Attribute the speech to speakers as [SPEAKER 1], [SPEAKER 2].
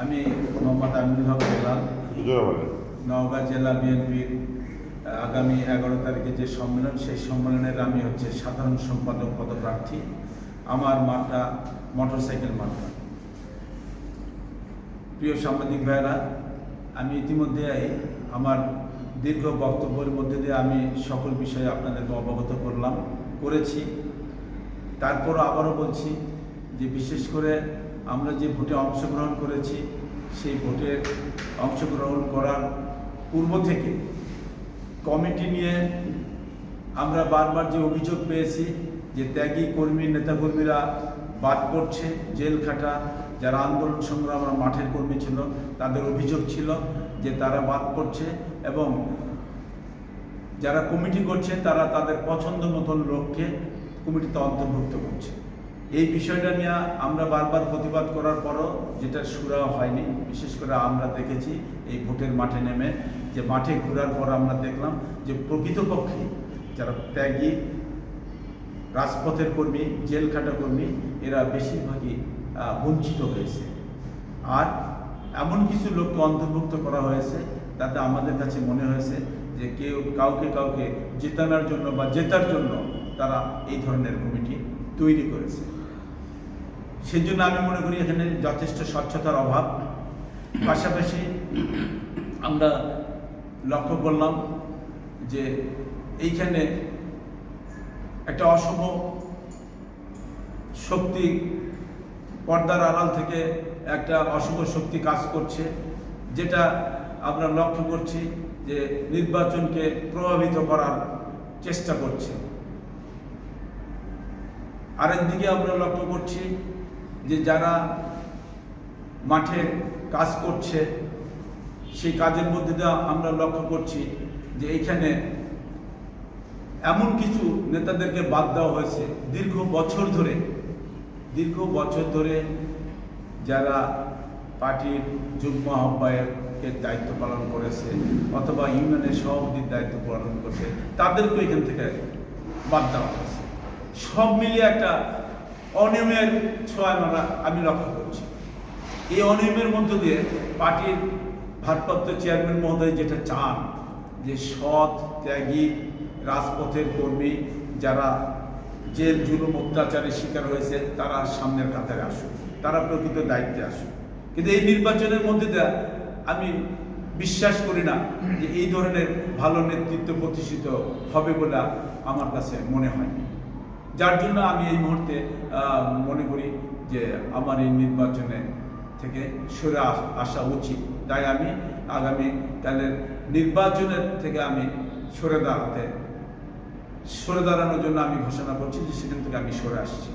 [SPEAKER 1] আমি মোহাম্মদ আমিনুল হক বেলাল, নওগাঁ জেলা বিএনপির আগামী 11 তারিখে যে সম্মেলন, সেই সম্মেলনের আমি সাধারণ সম্পাদক পদপ্রার্থী। আমার মার্কা মোটরসাইকেল মার্কা। প্রিয় সাংবাদিক ভাইয়েরা, আমি ইতিমধ্যে আমার দীর্ঘ বক্তব্যের মধ্যে দিয়ে আমি সকল বিষয়ে আপনাদেরকে অবগত করেছি। তারপরও আবারও বলছি যে বিশেষ করে আমরা যে ভোটে অংশগ্রহণ করেছি, সেই ভোটে অংশগ্রহণ করার পূর্ব থেকে কমিটি নিয়ে আমরা বারবার যে অভিযোগ পেয়েছি যে ত্যাগী কর্মী নেতাকর্মীরা বাদ পড়ছে, জেল খাটা যারা আন্দোলন সংগ্রামের মাঠের কর্মী ছিল তাদের অভিযোগ ছিল যে তারা বাদ পড়ছে এবং যারা কমিটি করছে তারা তাদের পছন্দ মতন লোককে কমিটিতে অন্তর্ভুক্ত করছে। এই বিষয়টা নিয়ে আমরা বারবার প্রতিবাদ করার পরও যেটা সুরা হয়নি। বিশেষ করে আমরা দেখেছি এই ভোটের মাঠে নেমে, যে মাঠে ঘোরার পর আমরা দেখলাম যে প্রকৃতপক্ষে যারা ত্যাগী রাজপথের কর্মী, জেল খাটা কর্মী, এরা বেশিরভাগই বঞ্চিত হয়েছে। আর এমন কিছু লোককে অন্তর্ভুক্ত করা হয়েছে তাতে আমাদের কাছে মনে হয়েছে যে কাউকে জেতানোর জন্য বা জেতার জন্য তারা এই ধরনের কমিটি তৈরি করেছে। সেজন্য আমি মনে করি এখানে যথেষ্ট স্বচ্ছতার অভাব। পাশাপাশি আমরা লক্ষ্য করলাম যে এইখানে একটা অশুভ শক্তি, পর্দার আড়াল থেকে একটা অশুভ শক্তি কাজ করছে, যেটা আমরা লক্ষ্য করছি যে নির্বাচনকে প্রভাবিত করার চেষ্টা করছে। আরেকদিকে আমরা লক্ষ্য করছি যে যারা মাঠে কাজ করছে, সেই কাজের মধ্যে দিয়ে আমরা লক্ষ্য করছি যে এইখানে এমন কিছু নেতাদেরকে বাদ দেওয়া হয়েছে দীর্ঘ বছর ধরে যারা পার্টির যুগ্ম আহ্বায়কের দায়িত্ব পালন করেছে অথবা ইউনিয়নের সভাপতির দায়িত্ব পালন করছে, তাদেরকে এখান থেকে বাদ দেওয়া হয়েছে। সব মিলিয়ে একটা অনিয়মের ছোঁয়া আমি লক্ষ্য করছি। এই অনিয়মের মধ্য দিয়ে পার্টির ভারপ্রাপ্ত চেয়ারম্যান মহোদয় যেটা চান যে সৎ ত্যাগী রাজপথের কর্মী যারা জেল জুলুম অত্যাচারের শিকার হয়েছে তারা সামনের কাতারে আসুক, তারা প্রকৃত দায়িত্বে আসুক। কিন্তু এই নির্বাচনের মধ্যে দিয়ে আমি বিশ্বাস করি না যে এই ধরনের ভালো নেতৃত্ব প্রতিষ্ঠিত হবে বলে আমার কাছে মনে হয়নি। যার জন্য আমি এই মুহূর্তে মনে করি যে আমার এই নির্বাচনে থেকে সরে আসা উচিত। তাই আমি আগামীকালের নির্বাচনের থেকে আমি সরে দাঁড়ানোর জন্য আমি ঘোষণা করছি যে সেখান থেকে আমি সরে আসছি।